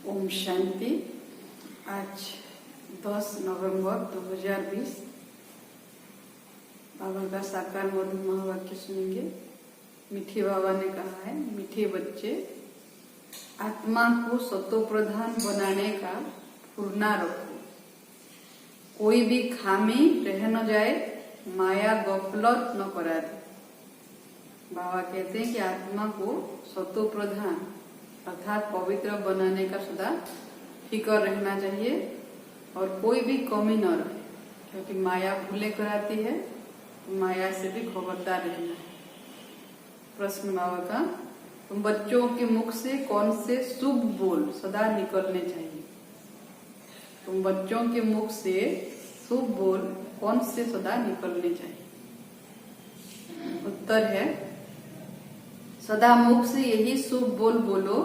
ओम शांति। आज 10 नवंबर 2020 बाबा का साकार मधुर महावाक्य सुनेंगे। मीठे बाबा ने कहा है, मीठे बच्चे, आत्मा को सतो प्रधान बनाने का फुरना रखो। कोई भी खामी रह न जाए, माया गफलत न करा दे। बाबा कहते हैं कि आत्मा को सतो प्रधान अर्थात पवित्र बनाने का सदा फिक्र रहना चाहिए और कोई भी कमी न रहे, क्योंकि माया भूले कराती है, माया से भी खबरदार रहना है। प्रश्न बाबा का, तुम बच्चों के मुख से कौन से शुभ बोल सदा निकलने चाहिए? तुम बच्चों के मुख से शुभ बोल कौन से सदा निकलने चाहिए? उत्तर है, सदा मुख से यही शुभ बोल बोलो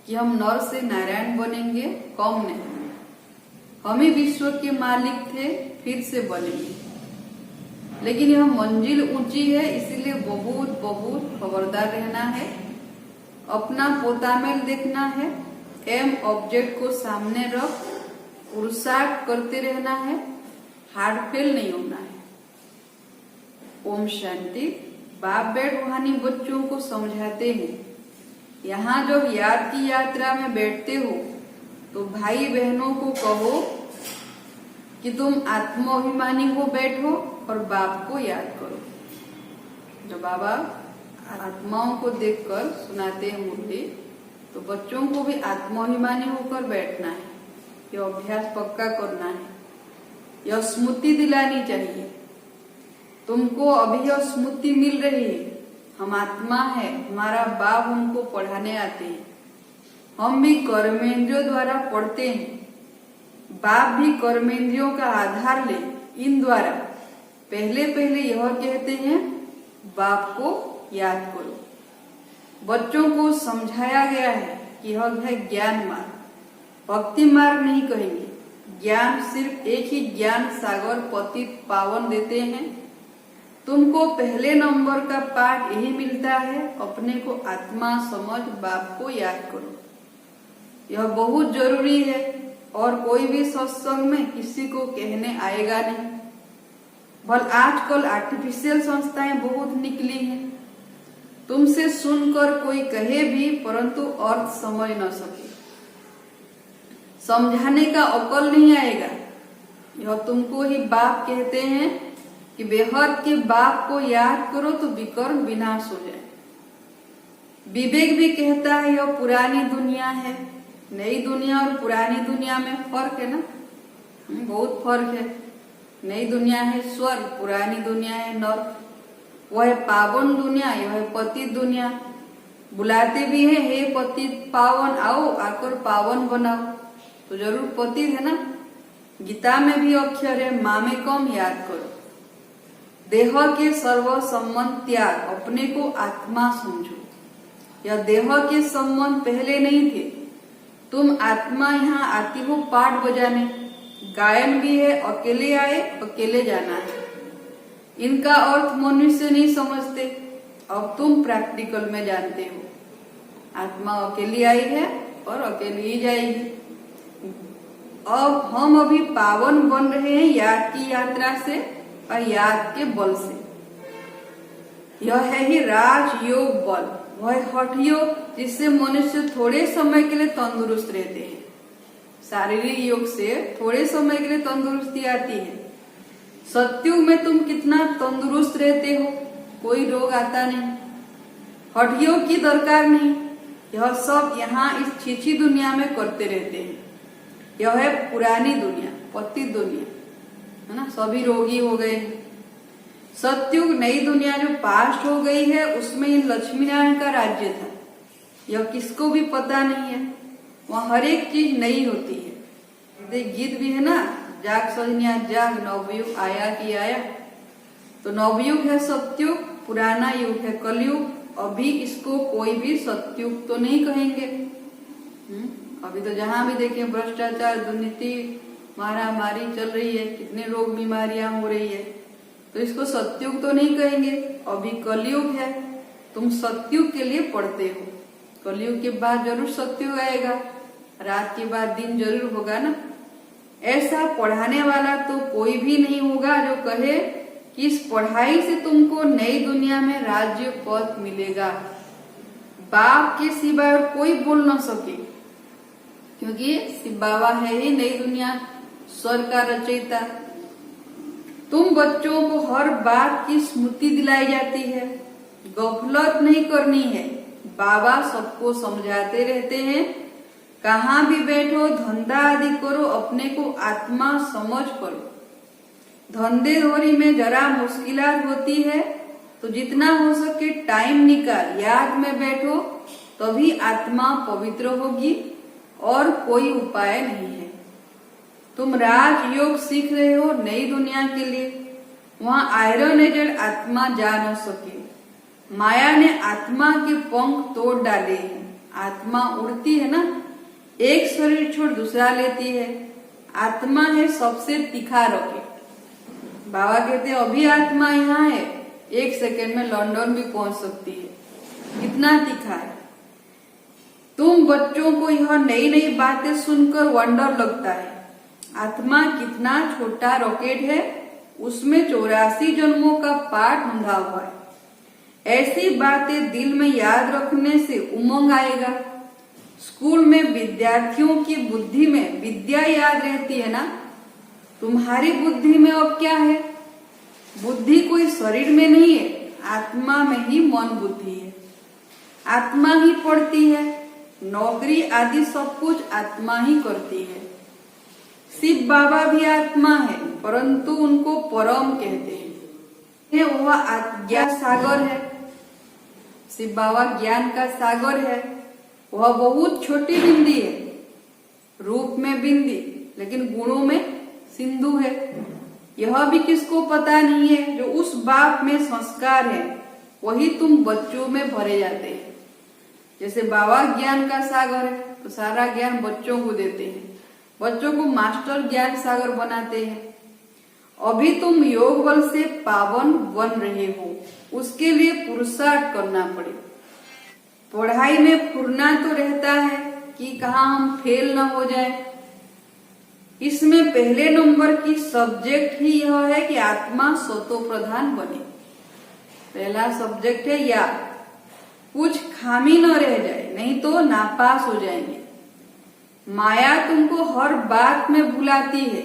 कि हम नर से नारायण बनेंगे, कम नहीं। हम ही विश्व के मालिक थे, फिर से बनेंगे। लेकिन यह मंजिल ऊंची है, इसीलिए बहुत बहुत खबरदार रहना है। अपना पोतामेल देखना है, एम ऑब्जेक्ट को सामने रख पुरुषार्थ करते रहना है, हार्ड फेल नहीं होना है। ओम शांति। बाप बेट रूहानी बच्चों को समझाते हैं, यहाँ जब याद की यात्रा में बैठते हो तो भाई बहनों को कहो कि तुम आत्माभिमानी हो बैठो और बाप को याद करो। जब बाबा आत्माओं को देखकर सुनाते हैं मुरली, तो बच्चों को भी आत्माभिमानी होकर बैठना है। यह अभ्यास पक्का करना है, यह स्मृति दिलानी चाहिए। तुमको अभी यह स्मृति मिल रही है, हम आत्मा है, हमारा बाप हमको पढ़ाने आते हैं। हम भी कर्मेंद्रियों द्वारा पढ़ते हैं, बाप भी कर्मेंद्रियों का आधार ले इन द्वारा पहले पहले यह कहते हैं, बाप को याद करो। बच्चों को समझाया गया है कि यह है ज्ञान मार्ग, भक्ति मार्ग नहीं कहेंगे। ज्ञान सिर्फ एक ही ज्ञान सागर पतित पावन देते हैं। तुमको पहले नंबर का पाठ यही मिलता है, अपने को आत्मा समझ बाप को याद करो। यह बहुत जरूरी है और कोई भी सत्संग में किसी को कहने आएगा नहीं। भल आजकल आर्टिफिशियल संस्थाएं बहुत निकली हैं, तुमसे सुनकर कोई कहे भी परंतु अर्थ समझ न सके, समझाने का अकल नहीं आएगा। यह तुमको ही बाप कहते हैं कि बेहद के बाप को याद करो तो विकर्म विनाश हो जाए। विवेक भी कहता है यह पुरानी दुनिया है। नई दुनिया और पुरानी दुनिया में फर्क है ना, बहुत फर्क है। नई दुनिया है स्वर्ग, पुरानी दुनिया है नर्क। वह है पावन दुनिया, यह है पतित दुनिया। बुलाते भी है, हे पतित पावन आओ, आकर पावन बनाओ, तो जरूर पतित है ना। गीता में भी अक्षर है, मामेकम याद करो। देह के सर्व संबंध त्याग, अपने को आत्मा समझो। यह देह के संबंध पहले नहीं थे, तुम आत्मा यहाँ आती हो पाठ बजाने। गायन भी है, अकेले आए अकेले जाना है। इनका अर्थ मनुष्य नहीं समझते, अब तुम प्रैक्टिकल में जानते हो। आत्मा अकेली आई है और अकेली ही जाएगी। अब हम अभी पावन बन रहे हैं याद की यात्रा से और याद के बल से। यह है ही राजयोग बल, वह हठ योग जिससे मनुष्य थोड़े समय के लिए तंदुरुस्त रहते हैं। शारीरिक योग से थोड़े समय के लिए तंदुरुस्ती आती है। सत्युग में तुम कितना तंदुरुस्त रहते हो, कोई रोग आता नहीं। हठ योग की दरकार नहीं, यह सब यहाँ इस छीछी दुनिया में करते रहते हैं। यह है पुरानी दुनिया, पतित दुनिया है ना, सभी रोगी हो गए। सत्युग नई दुनिया जो पास्ट हो गई है, उसमें इन लक्ष्मी नारायण का राज्य था। यह किसको भी पता नहीं है, वहाँ हर एक चीज नई होती है। गीत भी है ना, जाग सजनिया जाग, नवयुग आया कि आया। तो नवयुग है सत्युग, पुराना युग है कलयुग। अभी इसको कोई भी सत्युग तो नहीं कहेंगे। अभी तो जहां भी देखें भ्रष्टाचार, दुर्नीति, मारामारी चल रही है, कितने रोग बीमारियां हो रही है, तो इसको सत्युग तो नहीं कहेंगे। अभी कलयुग है, तुम सत्युग के लिए पढ़ते हो, कलयुग के बाद जरूर सत्युग आएगा। रात के बाद दिन जरूर होगा ना। ऐसा पढ़ाने वाला तो कोई भी नहीं होगा जो कहे कि इस पढ़ाई से तुमको नई दुनिया में राज्य पद मिलेगा। बाप के सिवाय और कोई बोल न सके, क्योंकि शिव बाबा है ही नई दुनिया स्वर्ग का रचयिता। तुम बच्चों को हर बात की स्मृति दिलाई जाती है, गफलत नहीं करनी है। बाबा सबको समझाते रहते हैं, कहाँ भी बैठो धंधा आदि करो, अपने को आत्मा समझ करो। धंधे धोरी में जरा मुश्किलात होती है तो जितना हो सके टाइम निकाल याद में बैठो, तभी आत्मा पवित्र होगी और कोई उपाय नहीं है। तुम राजयोग सीख रहे हो नई दुनिया के लिए, वहां आयरन एजेड आत्मा जा न सके। माया ने आत्मा के पंख तोड़ डाले हैं। आत्मा उड़ती है ना, एक शरीर छोड़ दूसरा लेती है। आत्मा है सबसे तीखा रॉकेट। बाबा कहते हैं अभी आत्मा यहाँ है, एक सेकेंड में लंदन भी पहुंच सकती है, कितना तीखा है। तुम बच्चों को यह नई नई बातें सुनकर वंडर लगता है। आत्मा कितना छोटा रॉकेट है, उसमें 84 जन्मों का पाठ बंधा हुआ है। ऐसी बातें दिल में याद रखने से उमंग आएगा। स्कूल में विद्यार्थियों की बुद्धि में विद्या याद रहती है ना, तुम्हारी बुद्धि में अब क्या है? बुद्धि कोई शरीर में नहीं है, आत्मा में ही मन बुद्धि है। आत्मा ही पढ़ती है, नौकरी आदि सब कुछ आत्मा ही करती है। शिव बाबा भी आत्मा है, परंतु उनको परम कहते हैं। वह आज्ञा सागर है। शिव बाबा ज्ञान का सागर है। वह बहुत छोटी बिंदी है, रूप में बिंदी लेकिन गुणों में सिंधु है। यह भी किसको पता नहीं है, जो उस बाप में संस्कार है वही तुम बच्चों में भरे जाते हैं। जैसे बाबा ज्ञान का सागर है तो सारा ज्ञान बच्चों को देते हैं, बच्चों को मास्टर ज्ञान सागर बनाते हैं। अभी तुम योग बल से पावन बन रहे हो, उसके लिए पुरुषार्थ करना पड़े। पढ़ाई में फुरना तो रहता है कि कहाँ हम फेल न हो जाए। इसमें पहले नंबर की सब्जेक्ट ही यह है कि आत्मा स्वतो प्रधान बने। पहला सब्जेक्ट है याद, कुछ खामी न रह जाए, नहीं तो नापास हो जाएंगे। माया तुमको हर बात में भुलाती है।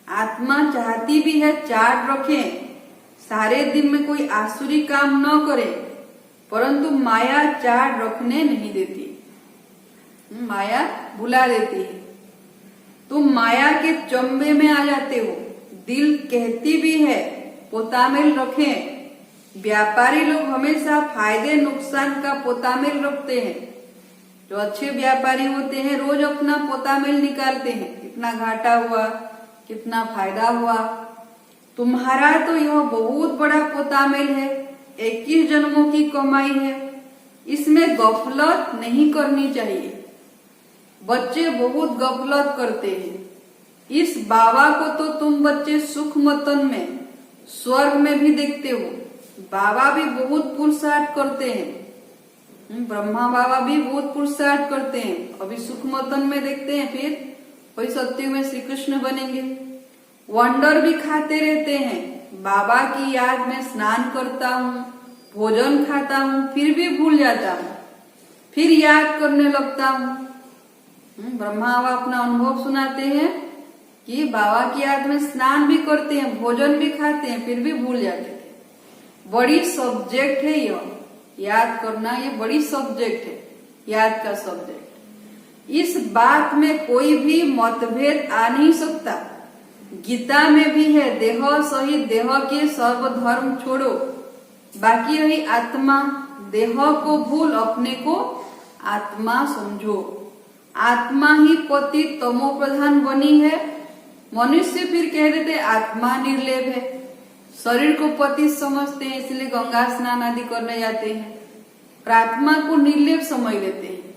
आत्मा चाहती भी है चार्ट रखें, सारे दिन में कोई आसुरी काम न करे, परंतु माया चार्ट रखने नहीं देती, माया भुला देती है। तुम माया के चंबे में आ जाते हो। दिल कहती भी है पोतामेल रखें। व्यापारी लोग हमेशा फायदे नुकसान का पोतामेल रखते हैं। जो अच्छे व्यापारी होते हैं रोज अपना पोतामेल निकालते हैं, कितना घाटा हुआ, कितना फायदा हुआ। तुम्हारा तो यह बहुत बड़ा पोतामेल है, 21 जन्मों की कमाई है। इसमें गफलत नहीं करनी चाहिए। बच्चे बहुत गफलत करते हैं। इस बाबा को तो तुम बच्चे सुख मतन में स्वर्ग में भी देखते हो। बाबा भी बहुत पुरुषार्थ करते हैं, ब्रह्मा बाबा भी बहुत पुरुषार्थ करते हैं। अभी सुख मतन में देखते हैं, फिर वही सत्युग में श्री कृष्ण बनेंगे। वंडर भी खाते रहते हैं। बाबा की याद में स्नान करता हूँ, भोजन खाता हूँ, फिर भी भूल जाता हूँ, फिर याद करने लगता हूँ। ब्रह्मा बाबा अपना अनुभव सुनाते हैं कि बाबा की याद में स्नान भी करते हैं, भोजन भी खाते हैं, फिर भी भूल जाते थे। बड़ी सब्जेक्ट है यह, याद करना ये बड़ी सब्जेक्ट है, याद का सब्जेक्ट। इस बात में कोई भी मतभेद आ नहीं सकता। गीता में भी है, देह सहित देह के सर्व धर्म छोड़ो। बाकी रही आत्मा, देह को भूल अपने को आत्मा समझो। आत्मा ही पति तमो प्रधान बनी है। मनुष्य फिर कह देते आत्मा निर्लेप है, शरीर को पति समझते हैं, इसलिए गंगा स्नान आदि करने जाते हैं। प्रात्मा को निर्लेप समझ लेते हैं।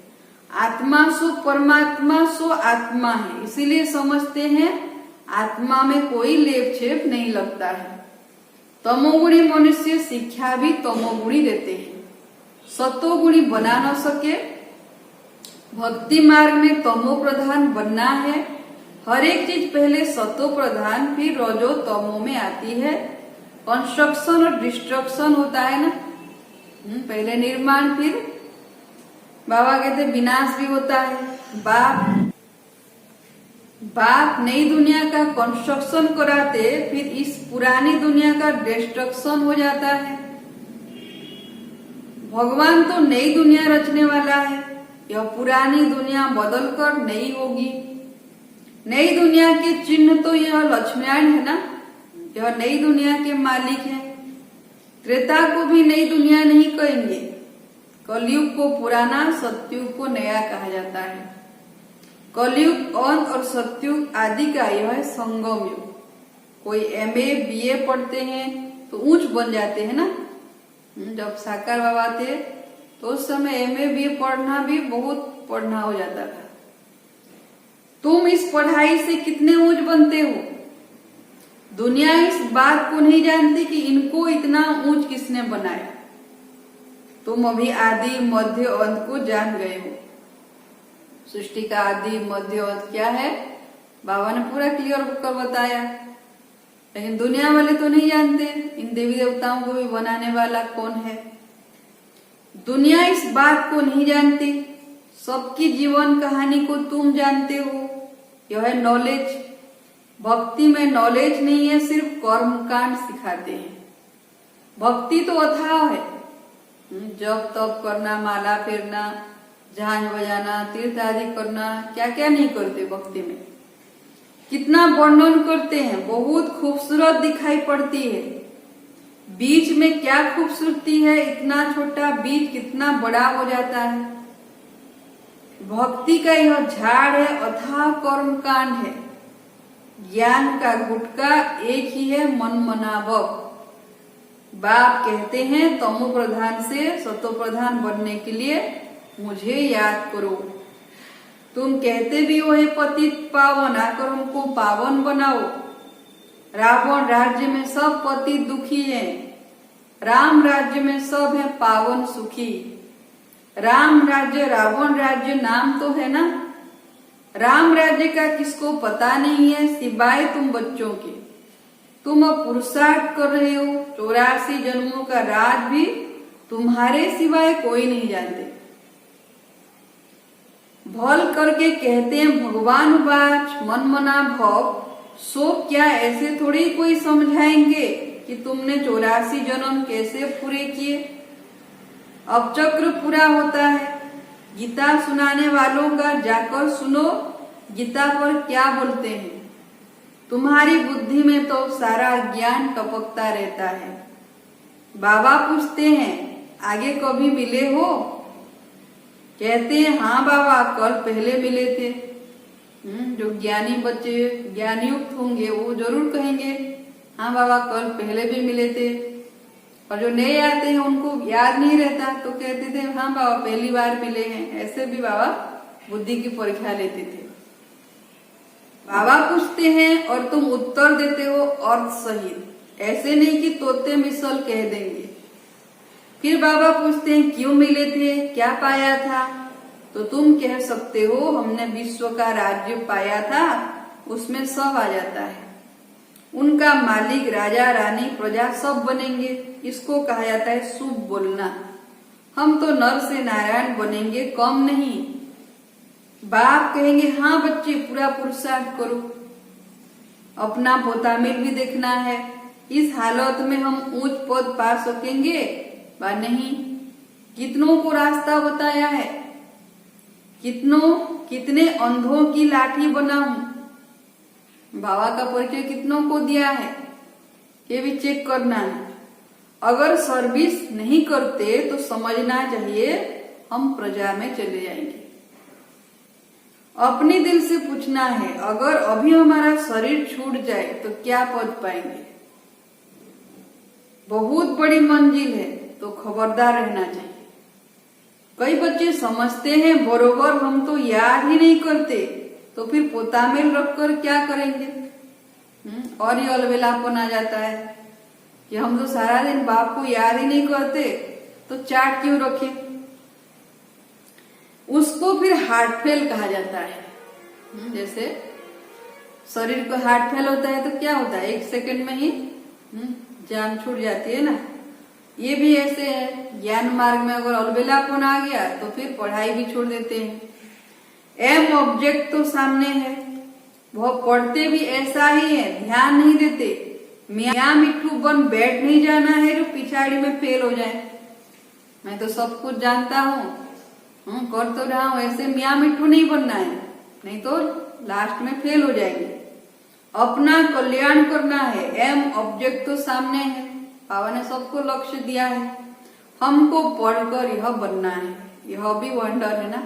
आत्मा सो परमात्मा सो आत्मा है, इसीलिए समझते हैं आत्मा में कोई लेप छेप नहीं लगता है। तमोगुणी मनुष्य शिक्षा भी तमोगुणी देते हैं। सतोगुणी बना न सके भक्ति मार्ग में तमो प्रधान बनना है। हर एक चीज पहले सतो प्रधान फिर रजो तमो में आती है। कंस्ट्रक्शन और डिस्ट्रक्शन होता है ना, पहले निर्माण फिर बाबा कहते विनाश भी होता है। बाप नई दुनिया का कंस्ट्रक्शन कराते, फिर इस पुरानी दुनिया का डिस्ट्रक्शन हो जाता है। भगवान तो नई दुनिया रचने वाला है, यह पुरानी दुनिया बदलकर नई होगी। नई दुनिया के चिन्ह तो यह लक्ष्मीनारायण है ना, यह नई दुनिया के मालिक है। त्रेता को भी नई दुनिया नहीं कहेंगे, कलयुग को पुराना, सतयुग को नया कहा जाता है। कलयुग अंत और सतयुग आदि का यह है संगम युग। कोई MA BA पढ़ते हैं तो ऊंच बन जाते हैं ना। जब साकार बाबा थे तो उस समय MA BA पढ़ना भी बहुत पढ़ना हो जाता था। तुम इस पढ़ाई से कितने ऊंच बनते हो, दुनिया इस बात को नहीं जानती कि इनको इतना ऊंच किसने बनाया। तुम अभी आदि मध्य अंत को जान गए हो। सृष्टि का आदि मध्य अंत क्या है बाबा ने पूरा क्लियर कर बताया, लेकिन दुनिया वाले तो नहीं जानते इन देवी देवताओं को भी बनाने वाला कौन है। दुनिया इस बात को नहीं जानती, सबकी जीवन कहानी को तुम जानते हो। यह है नॉलेज। भक्ति में नॉलेज नहीं है, सिर्फ कर्म कांड सिखाते हैं। भक्ति तो अथाह है, जप तप करना, माला फेरना, झांझ बजाना, तीर्थ आदि करना, क्या क्या नहीं करते भक्ति में। कितना वर्णन करते हैं, बहुत खूबसूरत दिखाई पड़ती है। बीज में क्या खूबसूरती है, इतना छोटा बीज कितना बड़ा हो जाता है। भक्ति का यह झाड़ है, अथाह कर्म कांड है। ज्ञान का गुटका एक ही है, मन मनावक। बाप कहते हैं तमो प्रधान से सतो प्रधान बनने के लिए मुझे याद करो। तुम कहते भी हो हे पतित पावन, आकर हमको पावन बनाओ। रावण राज्य में सब पतित दुखी हैं, राम राज्य में सब है पावन सुखी। राम राज्य रावण राज्य नाम तो है ना, राम राज्य का किसको पता नहीं है सिवाय तुम बच्चों के। तुम अब पुरुषार्थ कर रहे हो, 84 जन्मों का राज भी तुम्हारे सिवाय कोई नहीं जानते। भल करके कहते हैं भगवान वाच मन मना भव, सो क्या ऐसे थोड़ी कोई समझाएंगे कि तुमने 84 जन्म कैसे पूरे किए। अब चक्र पूरा होता है। गीता सुनाने वालों का जाकर सुनो, गीता पर क्या बोलते हैं। तुम्हारी बुद्धि में तो सारा ज्ञान टपकता रहता है। बाबा पूछते हैं आगे कभी मिले हो, कहते हैं हाँ बाबा कल पहले मिले थे। जो ज्ञानी बच्चे ज्ञानयुक्त होंगे वो जरूर कहेंगे हाँ बाबा कल पहले भी मिले थे। और जो नए आते हैं उनको याद नहीं रहता तो कहते थे हाँ बाबा पहली बार मिले हैं। ऐसे भी बाबा बुद्धि की परीक्षा लेते थे। बाबा पूछते हैं और तुम उत्तर देते हो अर्थ सहित, ऐसे नहीं कि तोते मिसल कह देंगे। फिर बाबा पूछते हैं क्यों मिले थे, क्या पाया था, तो तुम कह सकते हो हमने विश्व का राज्य पाया था, उसमें सब आ जाता है। उनका मालिक राजा रानी प्रजा सब बनेंगे, इसको कहा जाता है शुभ बोलना। हम तो नर से नारायण बनेंगे, कम नहीं। बाप कहेंगे हाँ बच्चे पूरा पुरुषार्थ करो, अपना पोतामिल भी देखना है। इस हालत में हम ऊंच पद पा सकेंगे व नहीं। कितनों को रास्ता बताया है, कितने अंधों की लाठी बना हूं। बाबा का परिचय कितनों को दिया है ये भी चेक करना है। अगर सर्विस नहीं करते तो समझना चाहिए हम प्रजा में चले जाएंगे। अपने दिल से पूछना है अगर अभी हमारा शरीर छूट जाए तो क्या पद पाएंगे। बहुत बड़ी मंजिल है तो खबरदार रहना चाहिए। कई बच्चे समझते हैं बरोबर हम तो याद ही नहीं करते, तो फिर पोतामेल रखकर क्या करेंगे। और ये अलबेलापन आ जाता है कि हम तो सारा दिन बाप को याद ही नहीं करते तो चाट क्यों रखें। उसको फिर हार्ट फेल कहा जाता है। जैसे शरीर को हार्ट फेल होता है तो क्या होता है, 1 सेकंड में ही जान छूट जाती है ना। ये भी ऐसे है, ज्ञान मार्ग में अगर अलबेलापन आ गया तो फिर पढ़ाई भी छोड़ देते हैं। एम ऑब्जेक्ट तो सामने है, वह पढ़ते भी ऐसा ही है, ध्यान नहीं देते। मियाँ मिट्ठू बन बैठ नहीं जाना है जो पिछाड़ी में फेल हो जाए। मैं तो सब कुछ जानता हूँ, कर तो रहा हूँ, ऐसे मियाँ मिट्ठू नहीं बनना है, नहीं तो लास्ट में फेल हो जाएंगे। अपना कल्याण करना है, एम ऑब्जेक्ट तो सामने है, बाबा ने सबको लक्ष्य दिया है, हमको पढ़कर यह बनना है। यह भी वंडर है ना।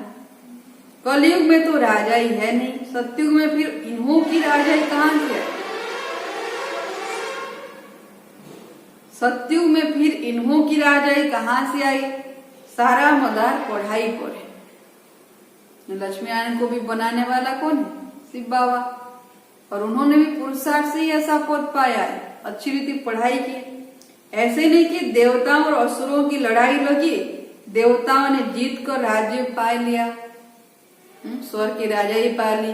कलयुग में तो राजा ही है नहीं, सतयुग में फिर इन्हों की राजाई कहाँ से है? सतयुग में फिर इन्हों की राजाई कहाँ से आई? सारा मदार पढ़ाई पर है। लक्ष्मी नारायण को भी बनाने वाला कौन है? शिव बाबा। और उन्होंने भी पुरुषार्थ से ही ऐसा पद पाया है, अच्छी रीति पढ़ाई की। ऐसे नहीं कि देवताओं और असुरों की लड़ाई लगी, देवताओं ने जीत कर राज्य पा लिया, स्वर्ग की राजा ही पा ली।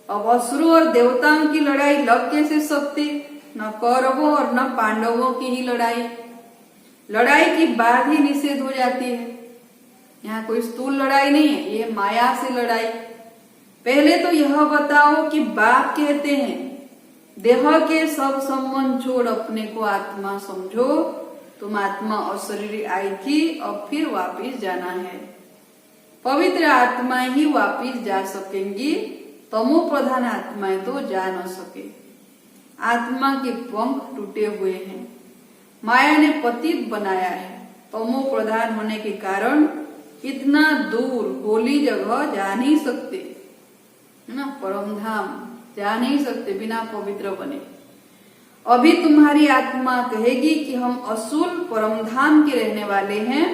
अब असुरों और देवताओं की लड़ाई लग कैसे सकती? न कौरवों और न पांडवों की ही लड़ाई की बात ही निषेध हो जाती है। यहाँ कोई स्थूल लड़ाई नहीं है, ये माया से लड़ाई। पहले तो यह बताओ कि बाप कहते हैं देह के सब संबंध छोड़ अपने को आत्मा समझो। तुम आत्मा और शरीर आई थी, अब फिर वापिस जाना है। पवित्र आत्माएं ही वापिस जा सकेंगी, तमो प्रधान आत्माएं तो जा न सके। आत्मा के पंख टूटे हुए हैं, माया ने पतित बनाया है। तमो प्रधान होने के कारण इतना दूर होली जगह जा नहीं सकते, है ना, परम धाम जा नहीं सकते बिना पवित्र बने। अभी तुम्हारी आत्मा कहेगी कि हम असूल परम धाम के रहने वाले हैं।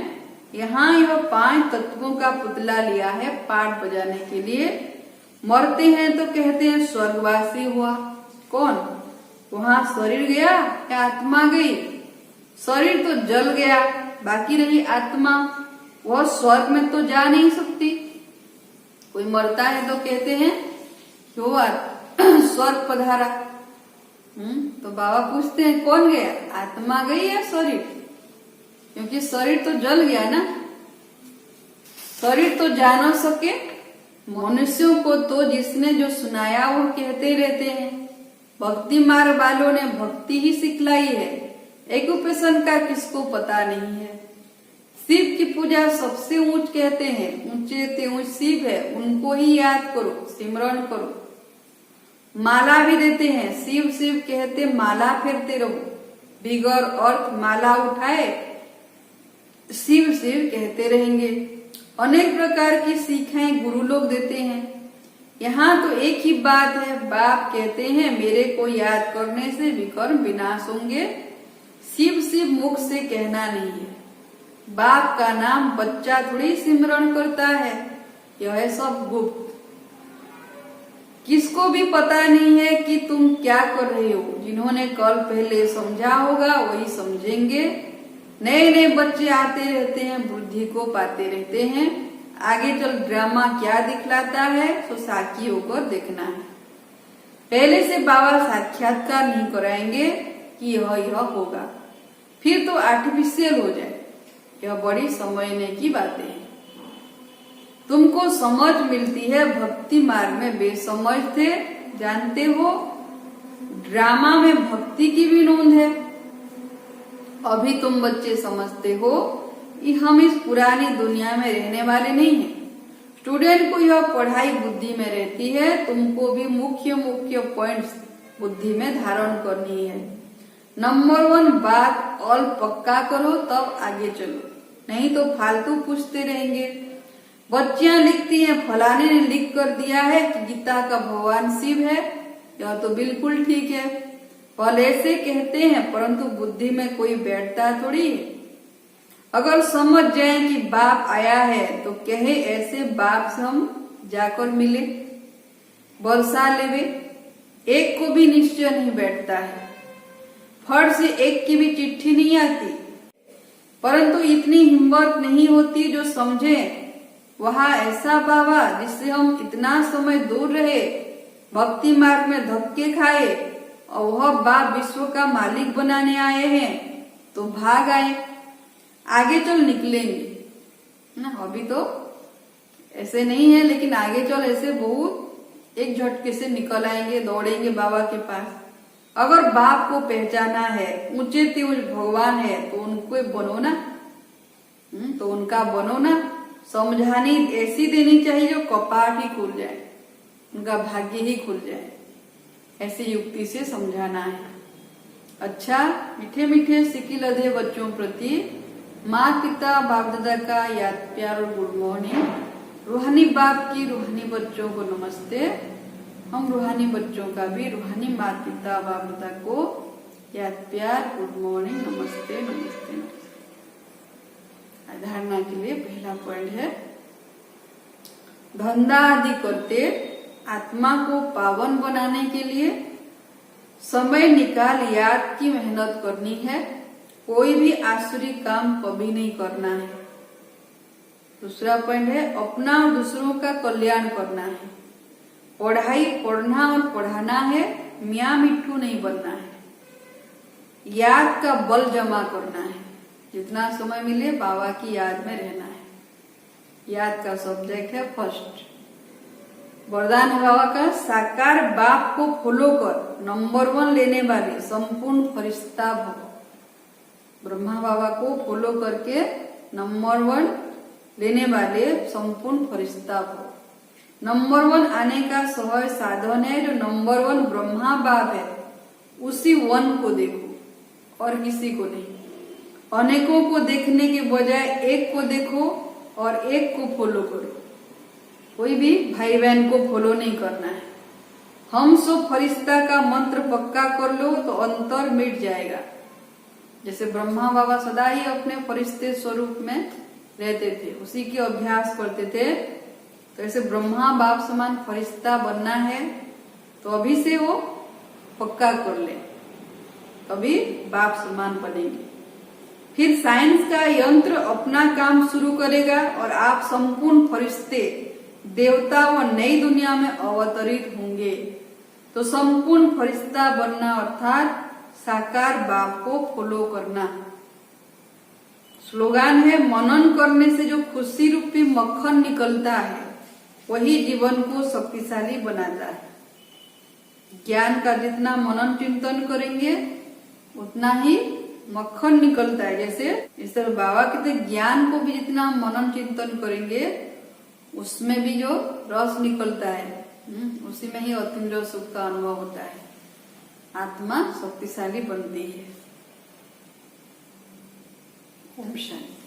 यहाँ यह 5 तत्वों का पुतला लिया है पाठ बजाने के लिए। मरते हैं तो कहते हैं स्वर्गवासी हुआ। कौन? वहां शरीर गया या आत्मा गई? शरीर तो जल गया, बाकी रही आत्मा, वह स्वर्ग में तो जा नहीं सकती। कोई मरता है तो कहते हैं क्यों स्वर्ग पधारा। तो बाबा पूछते हैं कौन गया, आत्मा गई या शरीर? क्योंकि शरीर तो जल गया ना, शरीर तो जा न सके। मनुष्यों को तो जिसने जो सुनाया वो कहते रहते हैं। भक्ति मार्ग वालों ने भक्ति ही सिखलाई है, एकुपेशन का किसको पता नहीं है। शिव की पूजा सबसे ऊंच कहते हैं, ऊंचे ते ऊंच शिव है, उनको ही याद करो, सिमरन करो। माला भी देते हैं, शिव शिव कहते माला फेरते रहो, बिगर अर्थ माला उठाए शिव शिव कहते रहेंगे। अनेक प्रकार की सीखें गुरु लोग देते हैं। यहाँ तो एक ही बात है, बाप कहते हैं मेरे को याद करने से विकर्म विनाश होंगे। शिव शिव मुख से कहना नहीं है। बाप का नाम बच्चा थोड़ी सिमरण करता है, यह सब गुप्त। किसको भी पता नहीं है कि तुम क्या कर रहे हो। जिन्होंने कल पहले समझा होगा वही समझेंगे। नए नए बच्चे आते रहते हैं, बुद्धि को पाते रहते हैं। आगे चल ड्रामा क्या दिखलाता है तो साक्षी होकर देखना है। पहले से बाबा साक्षात्कार नहीं कराएंगे कि यह होगा, फिर तो आर्टिफिशियल हो जाए। यह बड़ी समझने की बातें हैं। तुमको समझ मिलती है भक्ति मार्ग में बेसमझ थे, जानते हो ड्रामा में भक्ति की भी नोंद है। अभी तुम बच्चे समझते हो कि हम इस पुरानी दुनिया में रहने वाले नहीं हैं। स्टूडेंट को यह पढ़ाई बुद्धि में रहती है, तुमको भी मुख्य मुख्य पॉइंट्स बुद्धि में धारण करनी है। नंबर 1 बात और पक्का करो तब आगे चलो, नहीं तो फालतू पूछते रहेंगे। बच्चियां लिखती हैं फलाने ने लिख कर दिया है कि गीता का भगवान शिव है, यह तो बिल्कुल ठीक है। फल ऐसे कहते हैं, परंतु बुद्धि में कोई बैठता थोड़ी है। अगर समझ जाए कि बाप आया है तो कहे ऐसे बाप से हम जाकर मिले, बरसा लेवे। एक को भी निश्चय नहीं बैठता है, फट से एक की भी चिट्ठी नहीं आती, परंतु इतनी हिम्मत नहीं होती जो समझे वहाँ ऐसा बाबा जिससे हम इतना समय दूर रहे, भक्ति मार्ग में धक्के खाए, और वह बाप विश्व का मालिक बनाने आए हैं, तो भाग आए, आगे चल निकलेंगे ना। अभी तो ऐसे नहीं है, लेकिन आगे चल ऐसे बहुत एक झटके से निकल आएंगे, दौड़ेंगे बाबा के पास। अगर बाप को पहचाना है, ऊंचे तीव्र भगवान है, तो उनको बनो ना, तो उनका बनो ना। समझानी ऐसी देनी चाहिए जो कपाट ही खुल जाए, उनका भाग्य ही खुल जाए, ऐसी युक्ति से समझाना है। अच्छा, मीठे मीठे सिकी लदे बच्चों प्रति माँ पिता बाप दादा का याद प्यार और गुड मॉर्निंग। रूहानी बाप की रूहानी बच्चों को नमस्ते। हम रूहानी बच्चों का भी रूहानी माता पिता बाप दादा को याद प्यार गुड मॉर्निंग, नमस्ते नमस्ते नमस्ते। धारणा के लिए पहला पॉइंट है, धंधा आदि करते आत्मा को पावन बनाने के लिए समय निकाल याद की मेहनत करनी है। कोई भी आसुरी काम कभी नहीं करना है। दूसरा पॉइंट है, अपना और दूसरों का कल्याण करना है। पढ़ाई पढ़ना और पढ़ाना है, मियाँ मिट्ठू नहीं बनना है। याद का बल जमा करना है, जितना समय मिले बाबा की याद में रहना है। याद का सब्जेक्ट है फर्स्ट। वरदान है बाबा का, साकार बाप को फॉलो कर नंबर 1 लेने वाले संपूर्ण फरिश्ता भव। ब्रह्मा बाबा को फॉलो करके नंबर 1 लेने वाले संपूर्ण फरिश्ता भव। नंबर 1 आने का सहज साधन है, जो नंबर 1 ब्रह्मा बाप है, उसी 1 को देखो और किसी को नहीं। अनेकों को देखने के बजाय एक को देखो और एक को फॉलो करो। कोई भी भाई बहन को फॉलो नहीं करना है। हम सब फरिश्ता का मंत्र पक्का कर लो तो अंतर मिट जाएगा। जैसे ब्रह्मा बाबा सदा ही अपने फरिश्ते स्वरूप में रहते थे, उसी के अभ्यास करते थे, तो ऐसे ब्रह्मा बाप समान फरिश्ता बनना है तो अभी से वो पक्का कर ले, तभी बाप समान बनेंगे। फिर साइंस का यंत्र अपना काम शुरू करेगा और आप संपूर्ण फरिश्ते देवता व नई दुनिया में अवतरित होंगे। तो संपूर्ण फरिश्ता बनना अर्थात साकार बाप को फॉलो करना। स्लोगान है, मनन करने से जो खुशी रूपी मक्खन निकलता है वही जीवन को शक्तिशाली बनाता है। ज्ञान का जितना मनन चिंतन करेंगे उतना ही मक्खन निकलता है। जैसे इस तरह बाबा कहते ज्ञान को भी जितना मनन चिंतन करेंगे उसमें भी जो रस निकलता है, उसी में ही अतीन्द्रिय सुख का अनुभव होता है, आत्मा शक्तिशाली बनती है। ओम शांति।